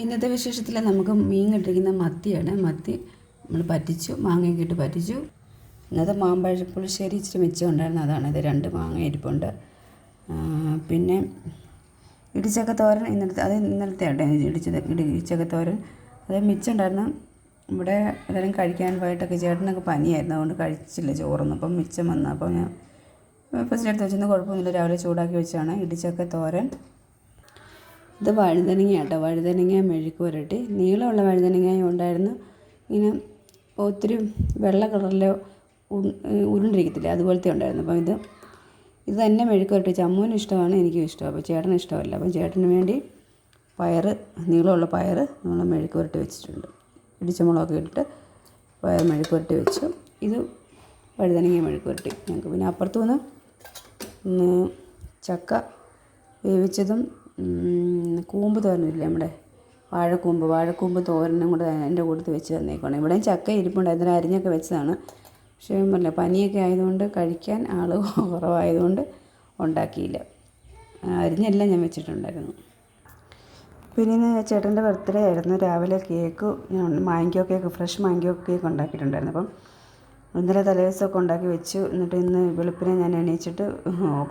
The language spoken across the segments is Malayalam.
ഇന്നത്തെ വിശേഷത്തിൽ നമുക്ക് മീൻ കിട്ടിയിരിക്കുന്ന മത്തിയാണ്. മത്തി നമ്മൾ പറ്റിച്ചു, മാങ്ങയൊക്കെ ഇട്ട് പറ്റിച്ചു. ഇന്നത്തെ മാമ്പഴ പുളിശ്ശേരി ഇച്ചിരി മിച്ചം ഉണ്ടായിരുന്നു, അതാണ് ഇത്. 2 മാങ്ങ ഇരിപ്പുണ്ട്. പിന്നെ ഇടിച്ചക്കത്തോരൻ ഇന്നലത്തെ ആട്ടെ ഇടിച്ചക്കത്തോരൻ അത് മിച്ചം ഉണ്ടായിരുന്നു. ഇവിടെ എല്ലാവരും കഴിക്കാൻ പോയിട്ടൊക്കെ ചേട്ടനൊക്കെ പനിയായിരുന്നു, അതുകൊണ്ട് കഴിച്ചില്ല ചോറൊന്നും. അപ്പം മിച്ചം വന്നു. അപ്പോൾ ഞാൻ ഫസ്റ്റ് എടുത്ത് വെച്ചൊന്നും കുഴപ്പമൊന്നുമില്ല, രാവിലെ ചൂടാക്കി വെച്ചാണ് ഇടിച്ചക്കത്തോരൻ. ഇത് വഴുതനങ്ങ കേട്ടോ, വഴുതനങ്ങ മെഴുക്ക് പുരട്ടി. നീളമുള്ള വഴുതനങ്ങ ഉണ്ടായിരുന്നു, ഇങ്ങനെ ഒത്തിരി വെള്ള കളറിൽ ഉരുണ്ടിരിക്കത്തില്ല, അതുപോലത്തെ ഉണ്ടായിരുന്നു. അപ്പം ഇത് തന്നെ മെഴുക്ക് പുരട്ടി. ചമ്മുവിന് ഇഷ്ടമാണ്, എനിക്കും ഇഷ്ടമാണ്. അപ്പോൾ ചേട്ടന് ഇഷ്ടമല്ല. അപ്പം ചേട്ടന് വേണ്ടി നീളമുള്ള പയർ നമ്മൾ മെഴുക്ക് പുരട്ടി വെച്ചിട്ടുണ്ട്. ഇടിച്ചമുളകൊക്കെ ഇട്ടിട്ട് പയർ മെഴുക്ക് പുരട്ടി വെച്ചു. ഇത് വഴുതനങ്ങ മെഴുക്ക് പുരട്ടി ഞങ്ങൾക്ക്. പിന്നെ അപ്പുറത്തുനിന്ന് ചക്ക വേവിച്ചതും കൂമ്പ് തോരനില്ലേ, നമ്മുടെ വാഴക്കൂമ്പ് തോരനും കൂടെ എൻ്റെ കൂട്ടത്തിൽ വെച്ച് തന്നേക്കണം. ഇവിടെയും ചക്ക ഇരിപ്പുണ്ട്, അതിന് അരിഞ്ഞൊക്കെ വെച്ചതാണ്. പക്ഷേ പറഞ്ഞില്ല, പനിയൊക്കെ ആയതുകൊണ്ട് കഴിക്കാൻ ആൾ കുറവായതുകൊണ്ട് ഉണ്ടാക്കിയില്ല. അരിഞ്ഞെല്ലാം ഞാൻ വെച്ചിട്ടുണ്ടായിരുന്നു. പിന്നെ ഇന്ന് ചേട്ടൻ്റെ ബർത്ത്ഡേ ആയിരുന്നു. രാവിലെ cake mango cake, fresh mango cake ഉണ്ടാക്കിയിട്ടുണ്ടായിരുന്നു. അപ്പം ഇന്നലെ തലേദിവസമൊക്കെ ഉണ്ടാക്കി വെച്ചു. എന്നിട്ട് ഇന്ന് വെളുപ്പിനെ ഞാൻ എണീച്ചിട്ട്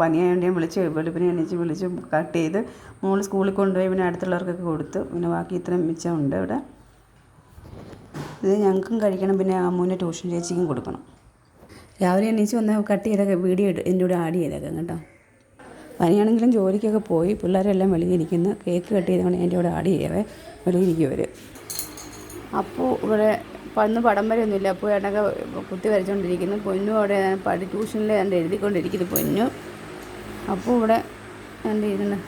പനിയായതുകൊണ്ട് ഞാൻ വെളുപ്പിനെ വിളിച്ച് കട്ട് ചെയ്ത് മോള് സ്കൂളിൽ കൊണ്ടുപോയി. പിന്നെ അടുത്തുള്ളവർക്കൊക്കെ കൊടുത്തു. പിന്നെ ബാക്കി ഇത്രയും മിച്ചമുണ്ട് ഇവിടെ. ഇത് ഞങ്ങൾക്കും കഴിക്കണം, പിന്നെ അമ്മൂൻ്റെ ട്യൂഷൻ ചേച്ചിക്കും കൊടുക്കണം. രാവിലെ എണീച്ച് വന്നാൽ കട്ട് ചെയ്തൊക്കെ വീഡിയോ എൻ്റെ കൂടെ ആഡ് ചെയ്തേക്കാം കേട്ടോ. പനിയാണെങ്കിലും ജോലിക്കൊക്കെ പോയി, പിള്ളേരെല്ലാം വെളിയിരിക്കുന്നു. കേക്ക് കട്ട് ചെയ്തുകൊണ്ട് എൻ്റെ കൂടെ ആഡ് ചെയ്യാവേ, വെളിയിരിക്കും അവർ. അപ്പോൾ ഇവിടെ ഇന്ന് പടം വരെയൊന്നുമില്ല. അപ്പോൾ ഏട്ടനൊക്കെ കുത്തി വരച്ചുകൊണ്ടിരിക്കുന്നു. പൊന്നു അവിടെ ട്യൂഷനിൽ എൻ്റെ എഴുതിക്കൊണ്ടിരിക്കുന്നു പൊന്നു. അപ്പോൾ ഇവിടെ എൻ്റെ ഇരുന്ന്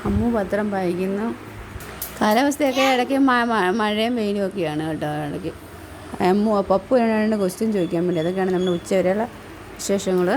അമ്മു പത്രം വായിക്കുന്നു. കാലാവസ്ഥയൊക്കെ ഇടയ്ക്ക് മഴയും വെയിലും ഒക്കെയാണ് കേട്ടോ. ഇടയ്ക്ക് പപ്പു എന്നോട് ക്വസ്റ്റ്യൻ ചോദിക്കാൻ വേണ്ടി, അതൊക്കെയാണ് നമ്മുടെ ഉച്ച വരെയുള്ള വിശേഷങ്ങൾ.